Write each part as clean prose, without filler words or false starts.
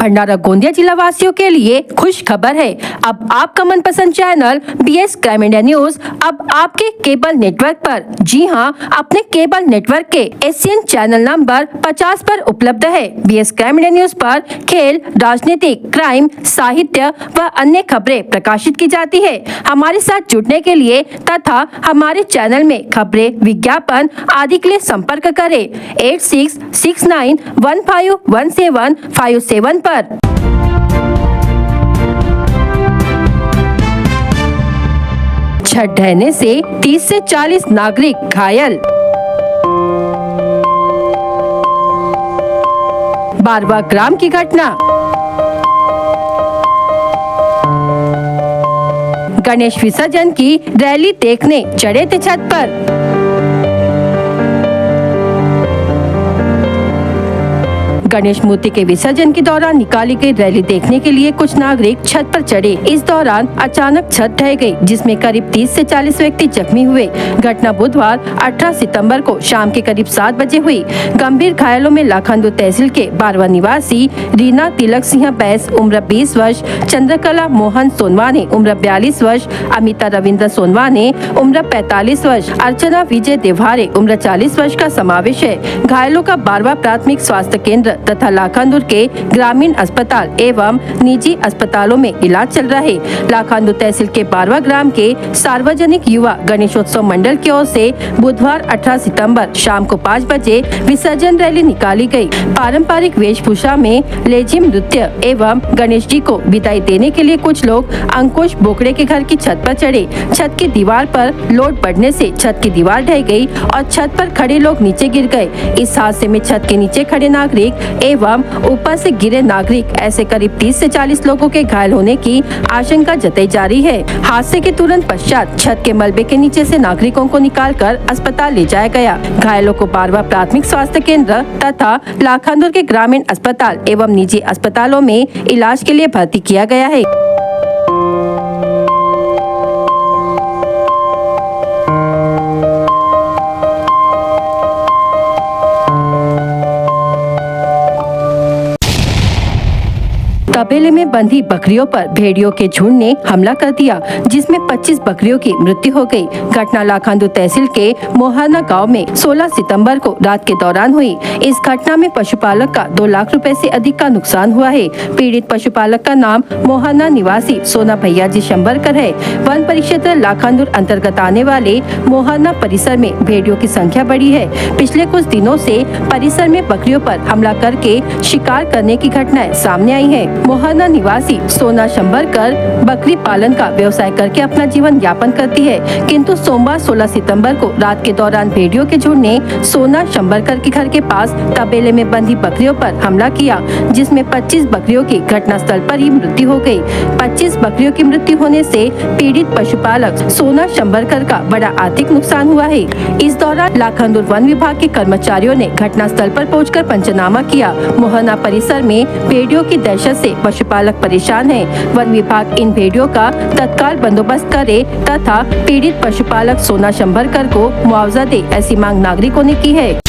भंडारा गोंदिया जिला वासियों के लिए खुश खबर है। अब आपका मनपसंद channel BS crime India news अब आपके केबल नेटवर्क पर, जी हां, अपने केबल नेटवर्क के एशियन चैनल नंबर 50 पर उपलब्ध है। BS क्राइम इंडिया न्यूज पर खेल, राजनीतिक, क्राइम, साहित्य व अन्य खबरें प्रकाशित की जाती है। हमारे साथ जुड़ने के लिए तथा हमारे चैनल में खबरें, विज्ञापन आदि के लिए संपर्क करें 8669151757 पर। छत ढहने से 30 से 40 नागरिक घायल। 12वां ग्राम की घटना। गणेश विसर्जन की रैली देखने चढ़े थे छत पर। गणेश मूर्ति के विसर्जन के दौरान निकाली गई रैली देखने के लिए कुछ नागरिक छत पर चढ़े। इस दौरान अचानक छत ढह गई, जिसमें करीब 30 से 40 व्यक्ति जख्मी हुए। घटना बुधवार 18 सितंबर को शाम के करीब 7 बजे हुई। गंभीर घायलों में लाखांदूर तहसील के 12वां निवासी रीना तिलक सिंह बैस उम्र 20 वर्ष, चंद्रकला मोहन सोनवाने उम्र 42 वर्ष, अमिता रविंद्र सोनवाने उम्र 45 वर्ष, अर्चना विजय देवहारे उम्र 40 वर्ष का समावेश है। घायलों का 12वां प्राथमिक स्वास्थ्य केंद्र तथा लाखांदूर के ग्रामीण अस्पताल एवं निजी अस्पतालों में इलाज चल रहा है। लाखांदूर तहसील के 12वां ग्राम के सार्वजनिक युवा गणेशोत्सव मंडल की ओर से बुधवार 18 सितंबर शाम को 5 बजे विसर्जन रैली निकाली गई। पारंपरिक वेशभूषा में लेजिम नृत्य एवं गणेश जी को विदाई देने के लिए कुछ लोग अंकुश बोकड़े के घर की छत पर चढ़े। छत की दीवार पर लोड बढ़ने से छत की दीवार ढह गई और छत पर खड़े लोग नीचे गिर गए। इस हादसे में छत के नीचे खड़े नागरिक एवं ऊपर से गिरे नागरिक ऐसे करीब 30 से 40 लोगों के घायल होने की आशंका जताई जा रही है। हादसे के तुरंत पश्चात छत के मलबे के नीचे से नागरिकों को निकालकर अस्पताल ले जाया गया। घायलों को 12वां प्राथमिक स्वास्थ्य केंद्र तथा लाखांदूर के ग्रामीण अस्पताल एवं निजी अस्पतालों में इलाज के लिए भर्ती किया गया है। तबेले में बंधी बकरियों पर भेड़ियों के झुंड ने हमला कर दिया, जिसमें 25 बकरियों की मृत्यु हो गई। घटना लाखांदूर तहसील के मोहाना गांव में 16 सितंबर को रात के दौरान हुई। इस घटना में पशुपालक का 2 लाख रुपए से अधिक का नुकसान हुआ है। पीड़ित पशुपालक का नाम मोहाना निवासी सोना भैयाजी शंबरकर है। वन परिक्षेत्र लाखांदूर अंतर्गत आने वाले मोहाना परिसर में भेड़ियों की संख्या बढ़ी है। पिछले कुछ दिनों से परिसर में बकरियों पर हमला करके शिकार करने की घटनाएं सामने आई है। मोहाना निवासी सोना शंबरकर बकरी पालन का व्यवसाय करके अपना जीवन यापन करती है, किंतु सोमवार 16 सितंबर को रात के दौरान भेड़ियों के झुंड ने सोना शंबरकर के घर के पास तबेले में बंधी बकरियों पर हमला किया, जिसमें 25 बकरियों की घटनास्थल पर ही मृत्यु हो गई। 25 बकरियों की मृत्यु होने से पीड़ित पशुपालक सोना शंबरकर का बड़ा आर्थिक नुकसान हुआ है। इस दौरान लाखांदूर वन विभाग के कर्मचारियों ने घटनास्थल पर पहुंचकर पंचनामा किया। मोहाना परिसर में भेड़ियों की दहशत से पशुपालक परेशान है। वन विभाग इन भेड़ियों का तत्काल बंदोबस्त करे तथा पीड़ित पशुपालक सोना शंबरकर को मुआवजा दे, ऐसी मांग नागरिकों ने की है।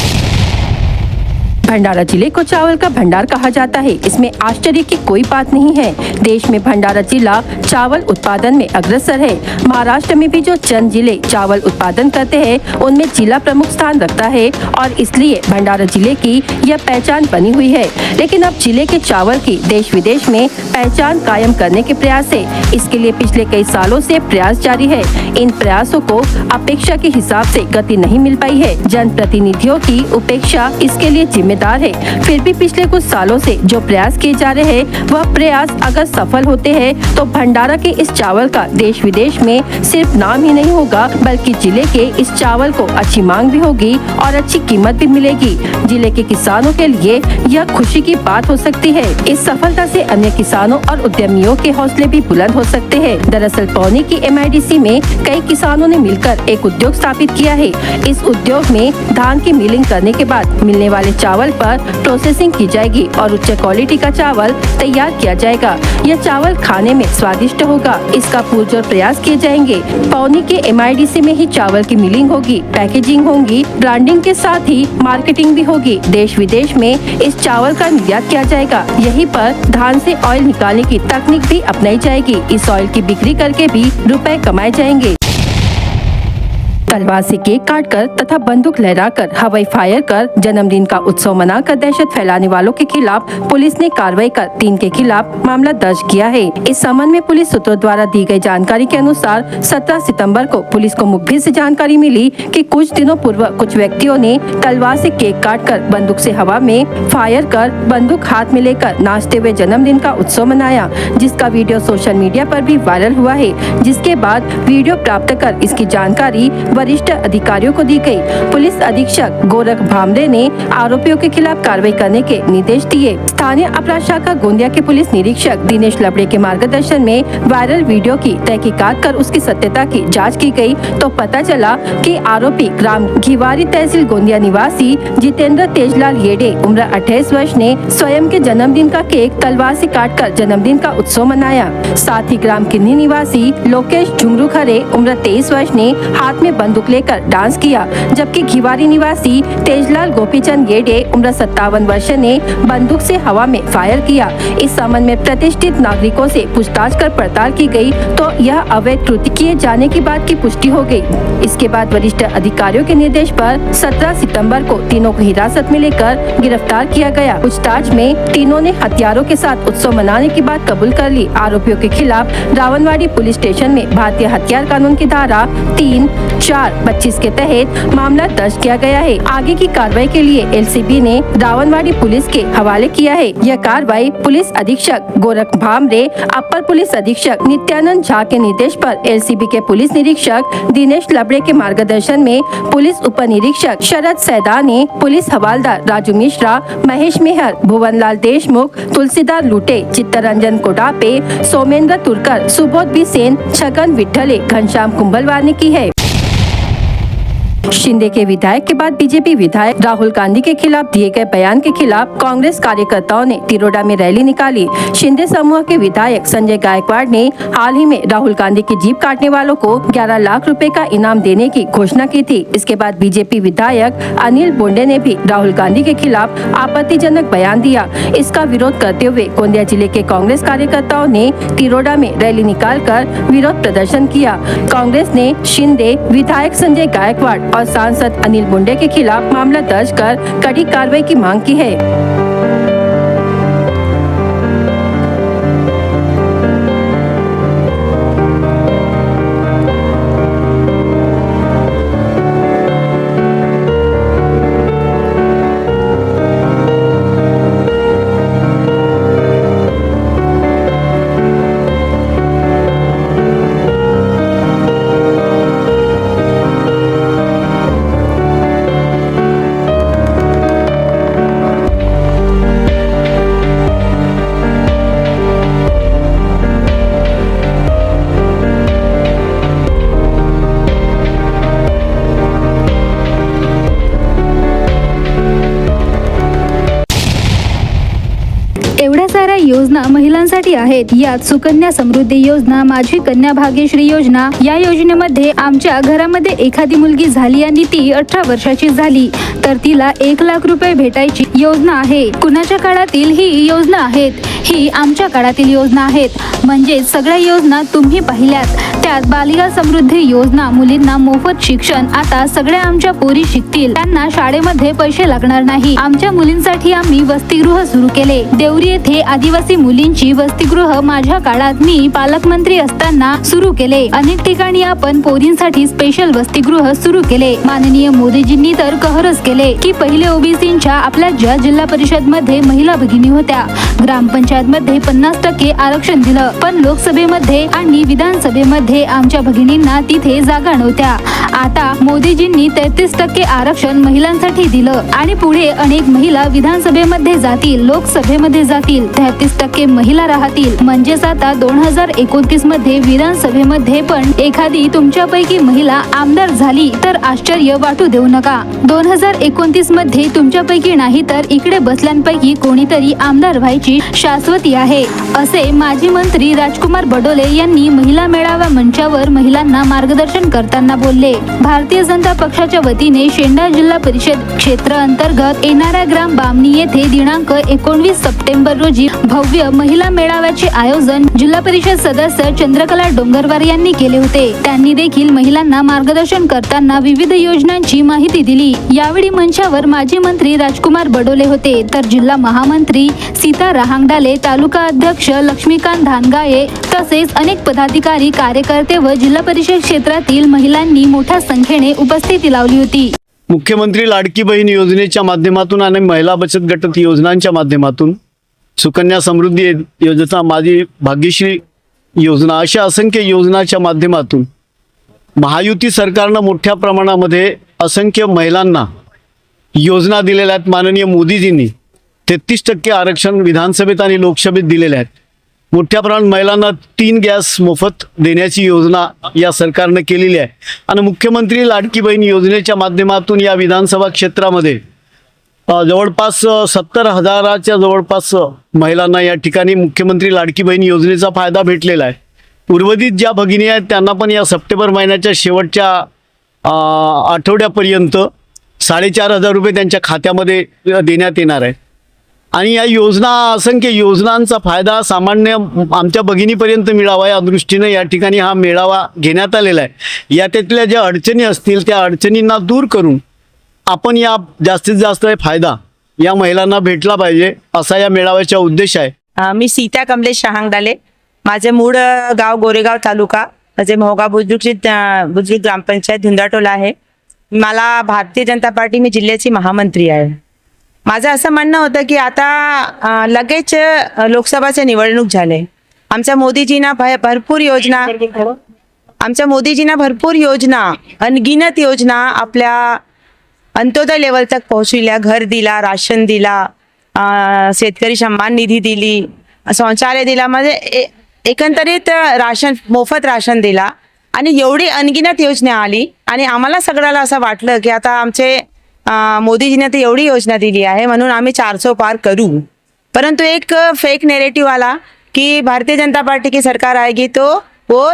भंडारा जिले को चावल का भंडार कहा जाता है, इसमें आश्चर्य की कोई बात नहीं है। देश में भंडारा जिला चावल उत्पादन में अग्रसर है। महाराष्ट्र में भी जो चंद जिले चावल उत्पादन करते हैं, उनमें जिला प्रमुख स्थान रखता है और इसलिए भंडारा जिले की यह पहचान बनी हुई है। लेकिन अब जिले के चावल की देश विदेश में पहचान कायम करने के प्रयास है। इसके लिए पिछले कई सालों से प्रयास जारी है। इन प्रयासों को अपेक्षा के हिसाब से गति नहीं मिल पाई है। जनप्रतिनिधियों की उपेक्षा इसके लिए जिम्मेदार है। फिर भी पिछले कुछ सालों से जो प्रयास किए जा रहे हैं, वह प्रयास अगर सफल होते हैं तो भंडारा के इस चावल का देश विदेश में सिर्फ नाम ही नहीं होगा, बल्कि जिले के इस चावल को अच्छी मांग भी होगी और अच्छी कीमत भी मिलेगी। जिले के किसानों के लिए यह खुशी की बात हो सकती है। इस सफलता से अन्य किसानों और उद्यमियों के हौसले भी बुलंद हो सकते हैं। दरअसल पौनी की MIDC में कई किसानों ने मिलकर एक उद्योग स्थापित किया है। इस उद्योग में धान की मिलिंग करने के बाद मिलने वाले चावल चावल पर प्रोसेसिंग की जाएगी और उच्च क्वालिटी का चावल तैयार किया जाएगा। यह चावल खाने में स्वादिष्ट होगा। इसका पुरजोर प्रयास किए जाएंगे। पौनी के MIDC में ही चावल की मिलिंग होगी, पैकेजिंग होगी, ब्रांडिंग के साथ ही मार्केटिंग भी होगी। देश विदेश में इस चावल का निर्यात किया जाएगा। यहीं पर धान से ऑयल निकालने की तकनीक भी अपनाई जाएगी। इस ऑयल की बिक्री करके भी रुपए कमाए जाएंगे। तलवार से केक काटकर तथा बंदूक लहराकर हवाई फायर कर जन्मदिन का उत्सव मनाकर दहशत फैलाने वालों के खिलाफ पुलिस ने कार्रवाई कर 3 के खिलाफ मामला दर्ज किया है। इस संबंध में पुलिस सूत्रों द्वारा दी गई जानकारी के अनुसार 17 सितंबर को पुलिस को मुखबिर से जानकारी मिली कि कुछ दिनों पूर्व कुछ व्यक्तियों ने तलवार से केक काटकर बंदूक से हवा में फायर कर बंदूक हाथ में लेकर नाचते हुए जन्मदिन का उत्सव मनाया, जिसका वीडियो सोशल मीडिया पर भी वायरल हुआ है। जिसके बाद वीडियो प्राप्त कर इसकी जानकारी वरिष्ठ अधिकारियों को दी गई। पुलिस अधीक्षक गोरख भामरे ने आरोपियों के खिलाफ कार्रवाई करने के निर्देश दिए। स्थानीय अपराध शाखा गोंदिया के पुलिस निरीक्षक दिनेश लबड़े के मार्गदर्शन में वायरल वीडियो की तहकीकात कर उसकी सत्यता की जांच की गई तो पता चला कि आरोपी ग्राम घिवारी तहसील गोंदिया निवासी जितेंद्र तेजलाल येडे उम्र 28 वर्ष ने स्वयं के जन्मदिन का केक तलवार से काटकर जन्मदिन का उत्सव मनाया। साथ ही ग्राम किन्नी निवासी लोकेश झुंगरू खरे उम्र 23 वर्ष ने हाथ में बंदूक लेकर डांस किया, जबकि घिवारी निवासी तेजलाल गोपीचंद येडे उम्र 57 वर्ष ने बंदूक से हवा में फायर किया। इस संबंध में प्रतिष्ठित नागरिकों से पूछताछ कर पड़ताल की गई तो यह अवैध कृत्य किए जाने की बात की पुष्टि हो गई। इसके बाद वरिष्ठ अधिकारियों के निर्देश पर 17 सितंबर को तीनों को हिरासत में लेकर गिरफ्तार किया गया। पूछताछ में तीनों ने हथियारों के साथ उत्सव मनाने की बात कबूल कर ली। आरोपियों के खिलाफ रावणवाड़ी पुलिस स्टेशन में भारतीय हथियार कानून की धारा 3-4-25 के तहत मामला दर्ज किया गया है। आगे की कार्रवाई के लिए LCB ने रावणवाड़ी पुलिस के हवाले किया है। यह कार्रवाई पुलिस अधीक्षक गोरख भामरे, अपर पुलिस अधीक्षक नित्यानंद झा के निर्देश पर LCB के पुलिस निरीक्षक दिनेश लबड़े के मार्गदर्शन में पुलिस उप निरीक्षक शरद सैदानी, पुलिस हवालदार राजू मिश्रा, महेश मेहर, भुवनलाल देशमुख, तुलसीदार लुटे, चित्तरंजन कोडापे, सोमेंद्र तुरकर, सुबोध बी सेन, छगन विठले, घनश्याम कुंभलवार ने की है। शिंदे के विधायक के बाद बीजेपी विधायक राहुल गांधी के खिलाफ दिए गए बयान के खिलाफ कांग्रेस कार्यकर्ताओं ने तिरोडा में रैली निकाली। शिंदे समूह के विधायक संजय गायकवाड़ ने हाल ही में राहुल गांधी की जीप काटने वालों को 11 लाख रुपए का इनाम देने की घोषणा की थी। इसके बाद बीजेपी विधायक अनिल बोंडे ने भी राहुल गांधी के खिलाफ आपत्तिजनक बयान दिया। इसका विरोध करते हुए गोंदिया जिले के कांग्रेस कार्यकर्ताओं ने तिरोडा में रैली निकालकर विरोध प्रदर्शन किया। कांग्रेस ने शिंदे, विधायक संजय गायकवाड़ और सांसद अनिल बोंडे के खिलाफ मामला दर्ज कर कड़ी कार्रवाई की मांग की है। एवढ्या साऱ्या योजना महिलांसाठी आहेत। यात सुकन्या समृद्धी योजना, माझी कन्या भाग्यश्री योजना, या योजनेमध्ये आमच्या घरामध्ये एखादी मुलगी झाली आणि ती 18 वर्षाची झाली तर तिला 1 लाख रुपये भेटायची योजना आहे। कुणाच्या काळातील ही योजना आहेत, ही आमच्या काळातील योजना आहेत। म्हणजे सगळ्या योजना तुम्ही पाहिल्यात। त्यात बालिका समृद्धी योजना, मुलींना मोफत शिक्षण, आता सगळ्या आमच्या पोरी शिकतील, त्यांना शाळेमध्ये पैसे लागणार नाही। आमच्या मुलींसाठी आम्ही वसतिगृह सुरू केले। देवरी येथे आदिवासी मुलींची वसतिगृह माझ्या काळात मी पालकमंत्री असताना सुरू केले। अनेक ठिकाणी आपण पोरींसाठी स्पेशल वसतिगृह सुरू केले। माननीय मोदीजींनी तर कहरच केले की पहिले ओबीसींच्या आपल्या ज्या जिल्हा परिषद मध्ये महिला भगिनी होत्या, ग्रामपंचायत मध्ये 50% आरक्षण दिलं, पण लोकसभेमध्ये आणि विधानसभेमध्ये आमच्या भगिनींना तिथे जागा नव्हत्या। आता मोदीजींनी 33% आरक्षण महिलांसाठी दिलं आणि पुढे अनेक महिला विधानसभेमध्ये जातील, लोकसभेमध्ये जातील, 36% महिला राहतील. म्हणजेच आता 2029 मध्ये विधानसभेमध्ये पण एखादी तुमच्यापैकी महिला आमदार झाली तर आश्चर्य वाटू देऊ नका. 2029 मध्ये तुमच्यापैकी नाही तर इकडे बसल्यांपैकी कोणीतरी आमदार व्हायची शाश्वती आहे, असे माजी मंत्री राजकुमार बडोले यांनी महिला मेळावा मंचावर महिलांना मार्गदर्शन करताना बोलले. भारतीय जनता पक्षाच्या वतीने शेंडा जिल्हा परिषद क्षेत्र अंतर्गत येणाऱ्या ग्राम बामणी येथे दिनांक 19 सप्टेंबर रोजी भव्य महिला मेळाव्याचे आयोजन जिल्हा परिषद सदस्य चंद्रकला डोंगरवार यांनी केले होते. त्यांनी देखील महिलांना मार्गदर्शन करताना विविध योजनांची माहिती दिली. यावेळी मंचावर माजी मंत्री राजकुमार बडोले होते, तर जिल्हा महामंत्री सीता रहांगडाले, तालुका अध्यक्ष लक्ष्मीकांत धानगाये तसेच अनेक पदाधिकारी, कार्यकर्ते व जिल्हा परिषद क्षेत्रातील महिलांनी मोठ्या संख्येने उपस्थिती लावली होती. मुख्यमंत्री लाडकी बहीण योजनेच्या माध्यमातून आणि महिला बचत गट योजनांच्या माध्यमातून सुकन्या समृद्धी योजना, माझी भाग्यश्री योजना अशा असंख्य योजनाच्या माध्यमातून महायुती सरकारनं मोठ्या प्रमाणामध्ये असंख्य महिलांना योजना दिलेल्या आहेत. माननीय मोदीजींनी 33% आरक्षण विधानसभेत आणि लोकसभेत दिलेले आहेत. मोठ्या प्रमाणात महिलांना 3 गॅस मोफत देण्याची योजना या सरकारनं केलेली आहे. आणि मुख्यमंत्री लाडकी बहीण योजनेच्या माध्यमातून या विधानसभा क्षेत्रामध्ये जवळपास 70,000च्या जवळपास महिलांना या ठिकाणी मुख्यमंत्री लाडकी बहीण योजनेचा फायदा भेटलेला आहे. उर्वरित ज्या भगिनी आहेत त्यांना पण या सप्टेंबर महिन्याच्या शेवटच्या आठवड्यापर्यंत 4,500 रुपये त्यांच्या खात्यामध्ये देण्यात येणार आहे. आणि या योजना, असंख्य योजनांचा फायदा सामान्य आमच्या भगिनीपर्यंत मिळावा या दृष्टीने या ठिकाणी हा मेळावा घेण्यात आलेला आहे. यातल्या ज्या अडचणी असतील त्या अडचणींना दूर करून आपण या जास्तीत जास्त फायदा या महिलांना भेटला पाहिजे, असा या मेळाव्याचा उद्देश आहे. मी सीता कमलेश रहांगडाले. माझे मूळ गाव गोरेगाव तालुका, माझे मोहगाव बुजुर्ग ग्रामपंचायत धुंदाटोला आहे. मला भारतीय जनता पार्टी, मी जिल्ह्याची महामंत्री आहे. माझं असं म्हणणं होतं की आता लगेच लोकसभाचे निवडणूक झाले. आमच्या मोदीजींना भरपूर योजना, अनगिनत योजना आपल्या अंत्योदय लेवल तक पोहोचविल्या. घर दिला, राशन दिला, शेतकरी सन्मान निधी दिली, शौचालय दिला, म्हणजे एकंदरीत राशन, मोफत राशन दिला. आणि एवढी अनगिनत योजना आली आणि आम्हाला सगळ्याला असं वाटलं की आता आमचे मोदीजीने तर एवढी योजना दिली आहे म्हणून आम्ही 400 पार करू. परंतु एक फेक नेरेटिव्ह आला कि भारतीय जनता पार्टी की सरकार आएगी तो वो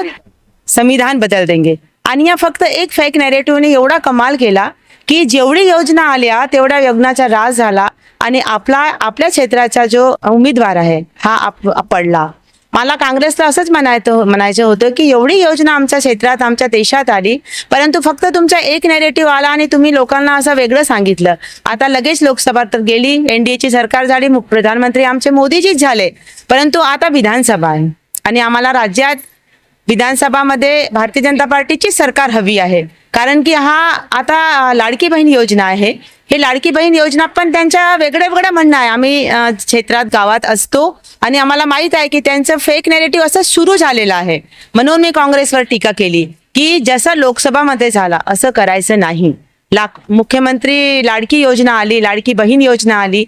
संविधान बदल देंगे. आणि या फक्त एक फेक नेरेटिव्हने एवढा कमाल केला की जेवढी योजना आल्या तेवढ्या योजनाचा राज झाला आणि आपल्या क्षेत्राचा जो उमेदवार आहे हा पडला. मला काँग्रेसला असंच म्हणायचं होतं की एवढी योजना आमच्या क्षेत्रात, आमच्या देशात आली, परंतु फक्त तुमचा एक नेरेटिव्ह आला आणि तुम्ही लोकांना असं वेगळं सांगितलं. आता लगेच लोकसभा तर गेली, एनडीएची सरकार झाली, प्रधानमंत्री आमचे मोदीजीच झाले, परंतु आता विधानसभा आहे आणि आम्हाला राज्यात विधानसभामध्ये भारतीय जनता पार्टीची सरकार हवी आहे. कारण की हा आता लाडकी बहीण योजना आहे. हे लाडकी बहीण योजना पण त्यांच्या वेगळं म्हणणं आहे. आम्ही क्षेत्रात, गावात असतो आणि आम्हाला माहित आहे की त्यांचं फेक नेरेटिव्ह असं सुरू झालेलं आहे. म्हणून मी काँग्रेसवर टीका केली की जसं लोकसभामध्ये झाला असं करायचं नाही. मुख्यमंत्री लाडकी योजना आली, लाडकी बहीण योजना आली,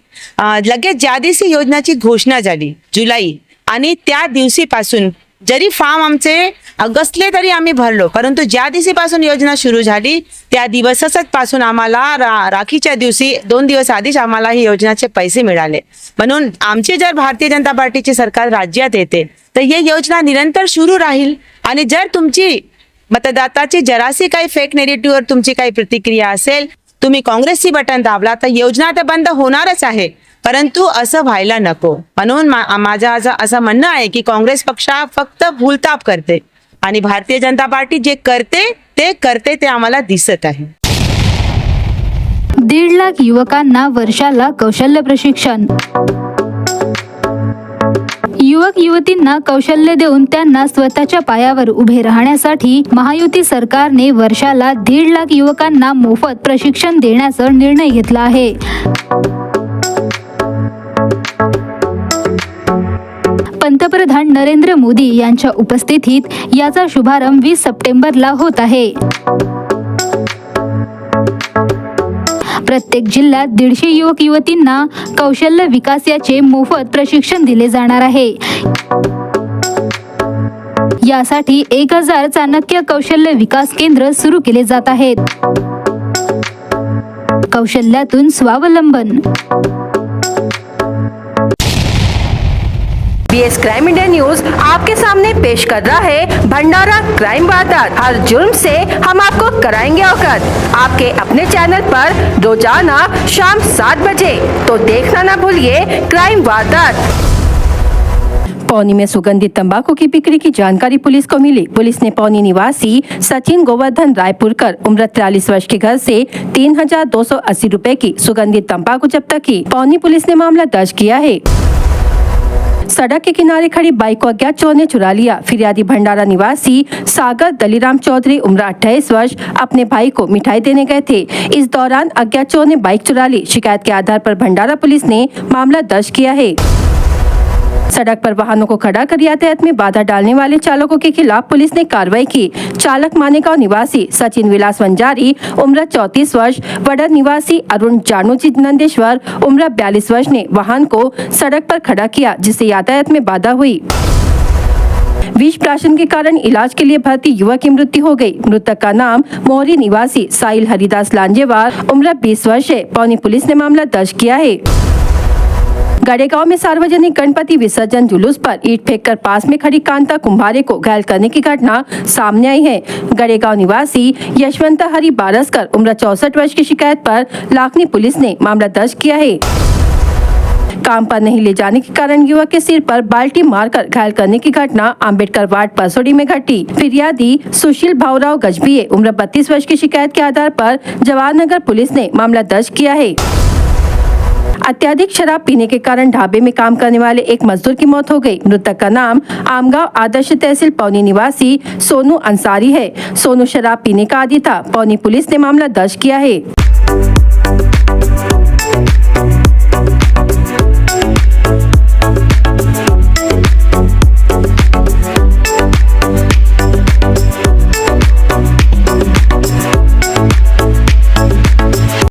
लगेच ज्या दिवशी योजनाची घोषणा झाली जुलै, आणि त्या दिवशीपासून जरी फॉर्म आमचे अगस्टले तरी आम्ही भरलो, परंतु ज्या दिवशीपासून योजना सुरू झाली त्या दिवसच पासून आम्हाला राखीच्या दिवशी 2 दिवस आधीच आम्हाला ही योजनाचे पैसे मिळाले. म्हणून आमची जर भारतीय जनता पार्टीची सरकार राज्यात येते तर ही योजना निरंतर सुरू राहील. आणि जर तुमची मतदाताची जरासी काही फेक नेरेटिव्हवर तुमची काही प्रतिक्रिया असेल, तुम्ही काँग्रेसची बटन दाबला तर योजना तर बंद होणारच आहे, परंतु असं व्हायला नको. म्हणून माझं असं म्हणणं आहे की काँग्रेस पक्ष फक्त भूलताप करते आणि भारतीय जनता पार्टी जे करते ते आम्हाला दिसत आहे. 1.5 लाख युवकांना वर्षाला कौशल्य प्रशिक्षण. युवक युवतींना कौशल्य देऊन त्यांना स्वतःच्या पायावर उभे राहण्यासाठी महायुती सरकारने वर्षाला 1.5 लाख युवकांना मोफत प्रशिक्षण देण्याचा निर्णय घेतला आहे. पंतप्रधान नरेंद्र मोदी यांच्या उपस्थितीत याचा शुभारंभ 20 सप्टेंबरला होत आहे. प्रत्येक जिल्ह्यात 150 युवक युवतींना कौशल्य विकास याचे मोफत प्रशिक्षण दिले जाणार आहे। यासाठी 1000 चाणक्य कौशल्य विकास केंद्र सुरू केले जात आहेत। कौशल्यातून स्वावलंबन। बीएस क्राइम इंडिया न्यूज आपके सामने पेश कर रहा है भंडारा क्राइम वारदात। हर जुर्म से हम आपको कराएंगे अवगत। आपके अपने चैनल पर रोजाना शाम 7 बजे, तो देखना ना भूलिए क्राइम वारदात। पौनी में सुगंधित तंबाकू की बिक्री की जानकारी पुलिस को मिली। पुलिस ने पौनी निवासी सचिन गोवर्धन रायपुरकर उम्र 43 वर्ष के घर से 3280 रुपए की सुगंधित तंबाकू जब्त की। पौनी पुलिस ने मामला दर्ज किया है। सड़क के किनारे खड़ी बाइक को अज्ञात चोर ने चुरा लिया। फिरियादी भंडारा निवासी सागर दलीराम चौधरी उम्र 28 वर्ष अपने भाई को मिठाई देने गए थे। इस दौरान अज्ञात चोर ने बाइक चुरा ली। शिकायत के आधार पर भंडारा पुलिस ने मामला दर्ज किया है। सड़क पर वाहनों को खड़ा कर यातायात में बाधा डालने वाले चालकों के खिलाफ पुलिस ने कार्रवाई की। चालक मानेगांव निवासी सचिन विलास वंजारी उम्र 34 वर्ष, वडर निवासी अरुण जानूजी नंदेश्वर उम्र 42 वर्ष ने वाहन को सड़क पर खड़ा किया, जिससे यातायात में बाधा हुई। विष प्राशन के कारण इलाज के लिए भर्ती युवक की मृत्यु हो गई। मृतक का नाम मोहरी निवासी साहिल हरिदास लांजेवार उम्र 20 वर्ष है। पौनी पुलिस ने मामला दर्ज किया है। गड़ेगांव में सार्वजनिक गणपति विसर्जन जुलूस पर ईंट फेंककर पास में खड़ी कांता कुंभारे को घायल करने की घटना सामने आई है। गड़ेगांव निवासी यशवंत हरि बारसकर उम्र 64 वर्ष की शिकायत पर लाखनी पुलिस ने मामला दर्ज किया है। काम पर नहीं ले जाने के कारण युवक के सिर पर बाल्टी मारकर घायल करने की घटना अंबेडकर वार्ड परसोड़ी में घटी। फिरियादी सुशील भावराव गजभिये उम्र 32 वर्ष की शिकायत के आधार पर जवाहरनगर पुलिस ने मामला दर्ज किया है। अत्याधिक शराब पीने के कारण ढाबे में काम करने वाले एक मजदूर की मौत हो गई। मृतक का नाम आमगांव आदर्श तहसील पौनी निवासी सोनू अंसारी है। सोनू शराब पीने का आदी था। पौनी पुलिस ने मामला दर्ज किया है।